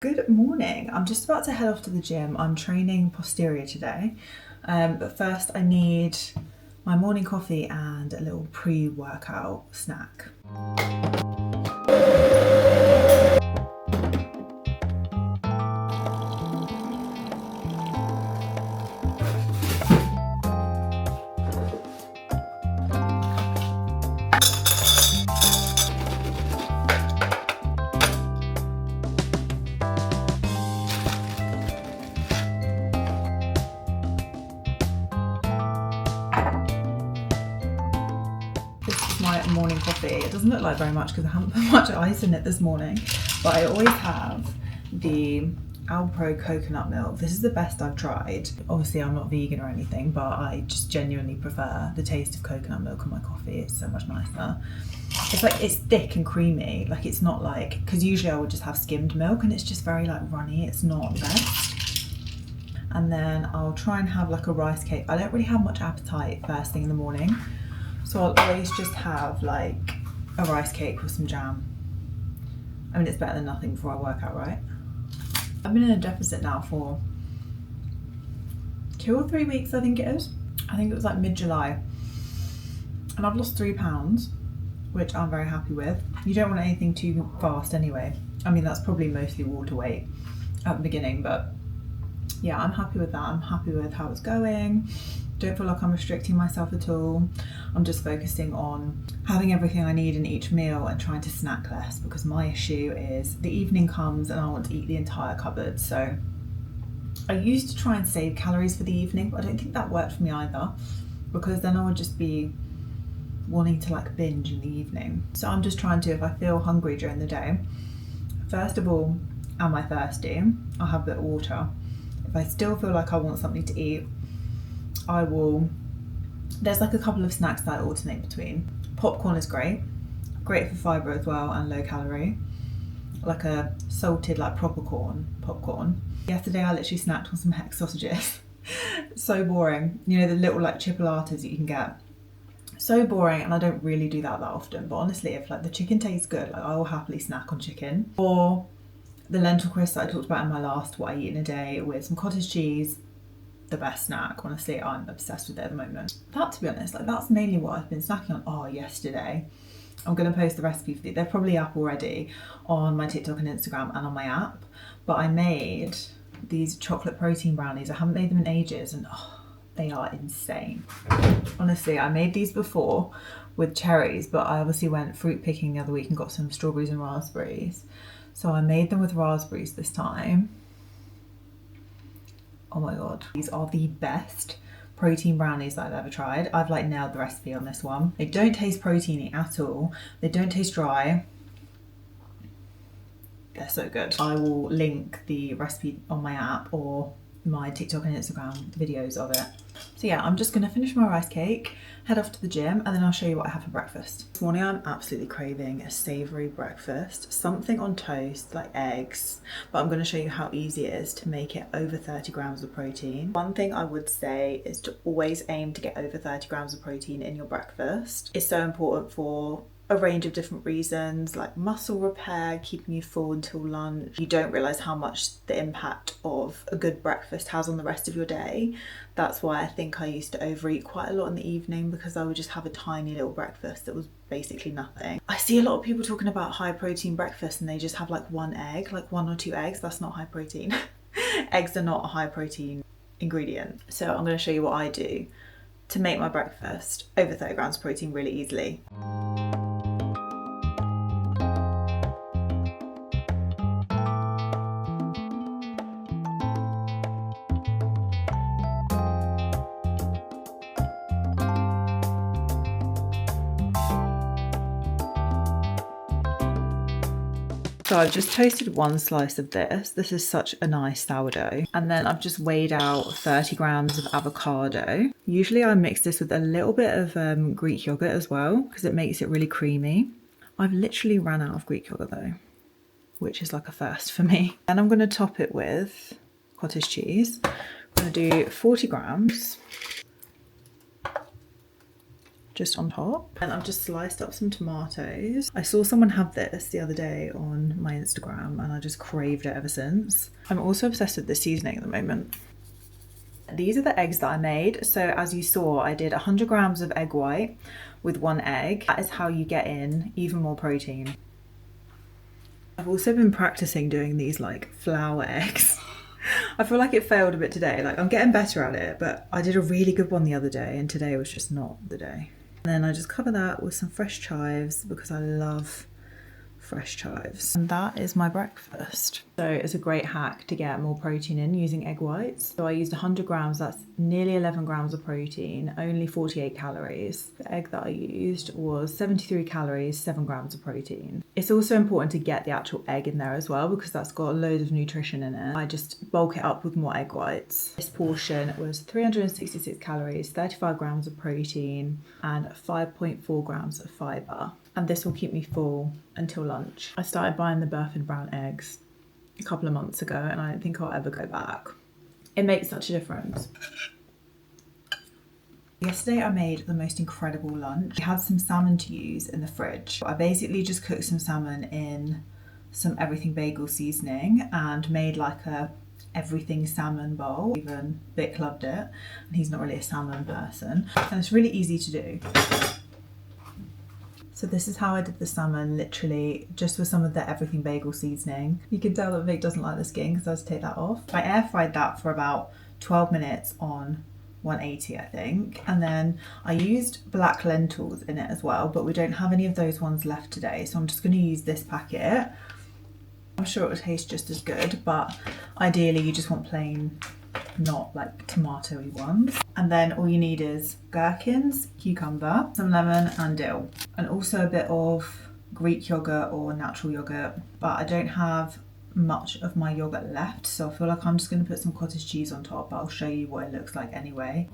Good morning. I'm just about to head off to the gym. I'm training posterior today, but first I need my morning coffee and a little pre-workout snack. This is my morning coffee. It doesn't look like very much because I haven't put much ice in it this morning, but I always have the Alpro coconut milk. This is the best I've tried. Obviously I'm not vegan or anything, but I just genuinely prefer the taste of coconut milk on my coffee. It's so much nicer. It's thick and creamy. Like, it's not like, because usually I would just have skimmed milk and it's just very like runny. It's not the best. And then I'll try and have like a rice cake. I don't really have much appetite first thing in the morning, so I'll always just have like a rice cake with some jam. I mean, it's better than nothing before I work out, right? I've been in a deficit now for 2 or 3 weeks, I think it is. I think it was like mid-July. And I've lost 3 pounds, which I'm very happy with. You don't want anything too fast anyway. I mean, that's probably mostly water weight at the beginning, but yeah, I'm happy with that. I'm happy with how it's going. Don't feel like I'm restricting myself at all. I'm just focusing on having everything I need in each meal and trying to snack less, because my issue is the evening comes and I want to eat the entire cupboard. So I used to try and save calories for the evening, but I don't think that worked for me either, because then I would just be wanting to like binge in the evening. So I'm just trying to, if I feel hungry during the day, first of all, am I thirsty? I'll have a bit of water. If I still feel like I want something to eat, I will, there's like a couple of snacks that I alternate between. Popcorn is great for fibre as well and low calorie. Like a salted like proper corn popcorn. Yesterday I literally snacked on some Hex sausages. So boring. You know, the little like chipolatas that you can get. So boring, and I don't really do that often, but honestly, if like the chicken tastes good, like I will happily snack on chicken. Or the lentil crisps that I talked about in my last what I eat in a day with some cottage cheese. The best snack, honestly. I'm obsessed with it at the moment. That, to be honest, like that's mainly what I've been snacking on. Oh, yesterday, I'm going to post the recipe for these. They're probably up already on my TikTok and Instagram and on my app, but I made these chocolate protein brownies. I haven't made them in ages, and oh, they are insane. Honestly, I made these before with cherries, but I obviously went fruit picking the other week and got some strawberries and raspberries, so I made them with raspberries this time. Oh my god, these are the best protein brownies that I've ever tried. I've like nailed the recipe on this one. They don't taste proteiny at all. They don't taste dry. They're so good. I will link the recipe on my app or my TikTok and Instagram videos of it. So yeah, I'm just gonna finish my rice cake, head off to the gym, and then I'll show you what I have for breakfast. This morning I'm absolutely craving a savoury breakfast, something on toast, like eggs, but I'm gonna show you how easy it is to make it over 30 grams of protein. One thing I would say is to always aim to get over 30 grams of protein in your breakfast. It's so important for a range of different reasons, like muscle repair, keeping you full until lunch. You don't realise how much the impact of a good breakfast has on the rest of your day. That's why I think I used to overeat quite a lot in the evening, because I would just have a tiny little breakfast that was basically nothing. I see a lot of people talking about high protein breakfast and they just have like 1 egg, like 1 or 2 eggs. That's not high protein. Eggs are not a high protein ingredient. So I'm going to show you what I do to make my breakfast over 30 grams of protein really easily. So I've just toasted 1 slice of this. This is such a nice sourdough. And then I've just weighed out 30 grams of avocado. Usually I mix this with a little bit of Greek yogurt as well, because it makes it really creamy. I've literally ran out of Greek yogurt though, which is like a first for me. And I'm going to top it with cottage cheese. I'm going to do 40 grams. just on top. And I've just sliced up some tomatoes. I saw someone have this the other day on my Instagram and I just craved it ever since. I'm also obsessed with the seasoning at the moment. These are the eggs that I made. So as you saw, I did 100 grams of egg white with 1 egg. That is how you get in even more protein. I've also been practicing doing these like flour eggs. I feel like it failed a bit today. Like I'm getting better at it, but I did a really good one the other day and today was just not the day. And then I just cover that with some fresh chives because I love fresh chives. And that is my breakfast. So it's a great hack to get more protein in using egg whites. So I used 100 grams, that's nearly 11 grams of protein, only 48 calories. The egg that I used was 73 calories, 7 grams of protein. It's also important to get the actual egg in there as well because that's got loads of nutrition in it. I just bulk it up with more egg whites. This portion was 366 calories, 35 grams of protein and 5.4 grams of fibre. And this will keep me full until lunch. I started buying the Burford brown eggs a couple of months ago and I don't think I'll ever go back. It makes such a difference. Yesterday I made the most incredible lunch. I had some salmon to use in the fridge. I basically just cooked some salmon in some everything bagel seasoning and made like a everything salmon bowl. Even Vic loved it and he's not really a salmon person. And it's really easy to do. So this is how I did the salmon, literally just with some of the everything bagel seasoning. You can tell that Vic doesn't like the skin because I had to take that off. I air fried that for about 12 minutes on 180, I think. And then I used black lentils in it as well, but we don't have any of those ones left today. So I'm just going to use this packet. I'm sure it will taste just as good, but ideally you just want plain, not like tomatoey ones. And then all you need is gherkins, cucumber, some lemon and dill, and also a bit of Greek yogurt or natural yogurt, but I don't have much of my yogurt left, so I feel like I'm just going to put some cottage cheese on top, but I'll show you what it looks like anyway.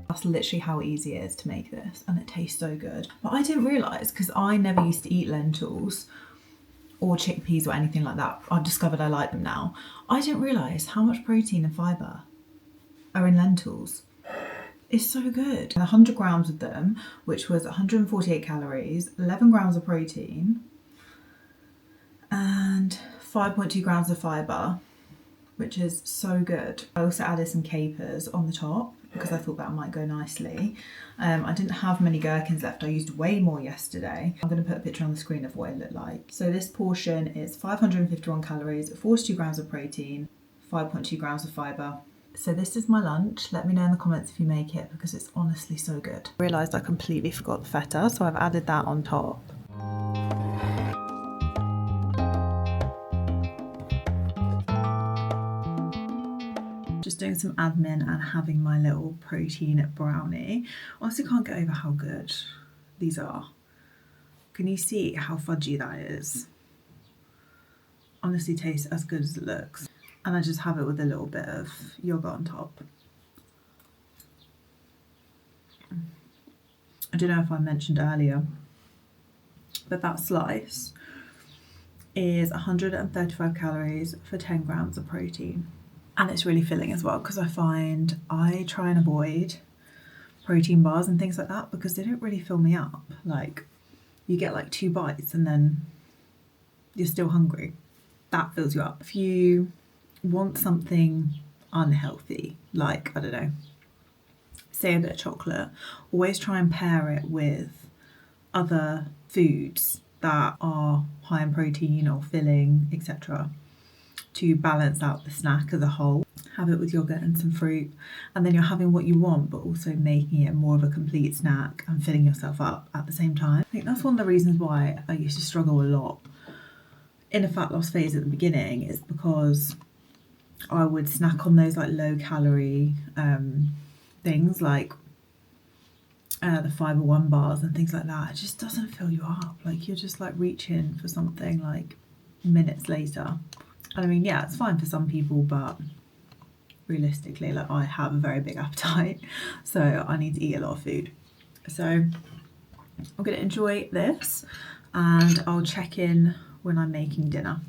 That's literally how easy it is to make this and it tastes so good. But I didn't realise, because I never used to eat lentils or chickpeas or anything like that. I've discovered I like them now. I didn't realise how much protein and fibre are in lentils. It's so good. 100 grams of them, which was 148 calories, 11 grams of protein and 5.2 grams of fibre, which is so good. I also added some capers on the top because I thought that might go nicely. I didn't have many gherkins left. I used way more yesterday. I'm going to put a picture on the screen of what it looked like. So this portion is 551 calories, 42 grams of protein, 5.2 grams of fibre. So this is my lunch. Let me know in the comments if you make it because it's honestly so good. I realised I completely forgot the feta, so I've added that on top. Just doing some admin and having my little protein brownie. Honestly can't get over how good these are. Can you see how fudgy that is? Honestly tastes as good as it looks. And I just have it with a little bit of yogurt on top. I don't know if I mentioned earlier, but that slice is 135 calories for 10 grams of protein. And it's really filling as well, because I find I try and avoid protein bars and things like that because they don't really fill me up. Like, you get like 2 bites and then you're still hungry. That fills you up. If you want something unhealthy, like, I don't know, say a bit of chocolate, always try and pair it with other foods that are high in protein or filling, etc., to balance out the snack as a whole. Have it with yogurt and some fruit, and then you're having what you want but also making it more of a complete snack and filling yourself up at the same time. I think that's one of the reasons why I used to struggle a lot in a fat loss phase at the beginning, is because I would snack on those like low calorie things like the Fibre One bars and things like that. It just doesn't fill you up. Like, you're just like reaching for something like minutes later. And I mean, yeah, it's fine for some people, but realistically, like, I have a very big appetite, so I need to eat a lot of food. So I'm gonna enjoy this and I'll check in when I'm making dinner.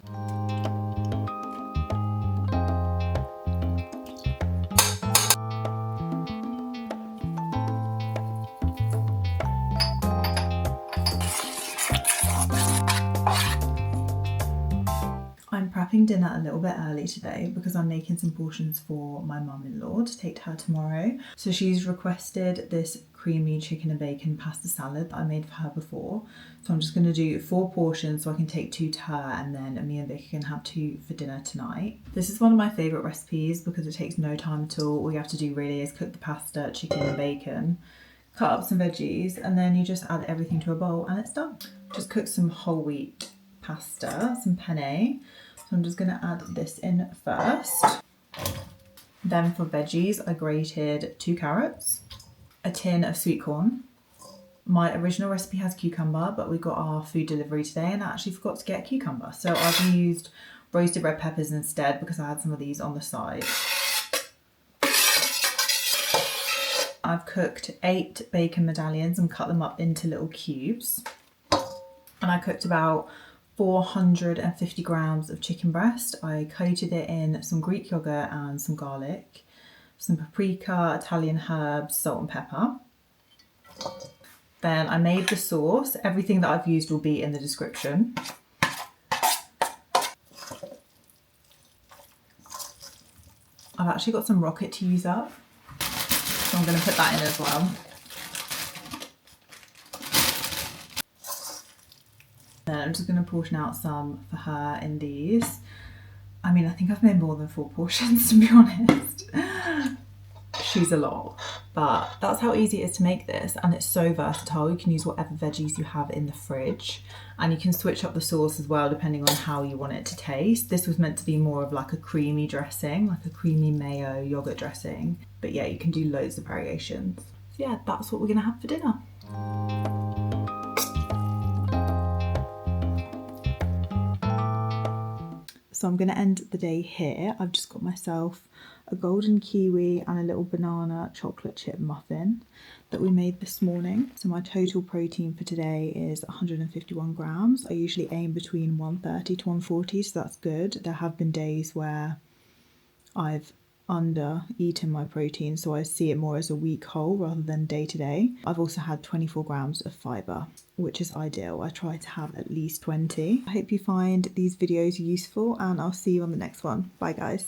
I'm prepping dinner a little bit early today because I'm making some portions for my mum-in-law to take to her tomorrow. So she's requested this creamy chicken and bacon pasta salad that I made for her before. So I'm just going to do 4 portions so I can take 2 to her, and then me and Vicky can have 2 for dinner tonight. This is one of my favourite recipes because it takes no time at all. All you have to do really is cook the pasta, chicken and bacon, cut up some veggies, and then you just add everything to a bowl and it's done. Just cook some whole wheat pasta, some penne. So I'm just going to add this in first. Then for veggies, I grated 2 carrots, a tin of sweet corn. My original recipe has cucumber, but we got our food delivery today and I actually forgot to get cucumber. So I've used roasted red peppers instead because I had some of these on the side. I've cooked 8 bacon medallions and cut them up into little cubes. And I cooked about 450 grams of chicken breast. I coated it in some Greek yogurt and some garlic, some paprika, Italian herbs, salt and pepper. Then I made the sauce. Everything that I've used will be in the description. I've actually got some rocket to use up, so I'm going to put that in as well. Then I'm just going to portion out some for her in these. I mean, I think I've made more than 4 portions, to be honest. She's a lot, but that's how easy it is to make this, and it's so versatile. You can use whatever veggies you have in the fridge, and you can switch up the sauce as well depending on how you want it to taste. This was meant to be more of like a creamy dressing, like a creamy mayo yogurt dressing, but yeah, you can do loads of variations. So yeah, that's what we're gonna have for dinner. So I'm going to end the day here. I've just got myself a golden kiwi and a little banana chocolate chip muffin that we made this morning. So my total protein for today is 151 grams. I usually aim between 130 to 140, so that's good. There have been days where I've under eaten my protein, so I see it more as a week whole rather than day to day. I've also had 24 grams of fibre, which is ideal. I try to have at least 20. I hope you find these videos useful and I'll see you on the next one. Bye guys.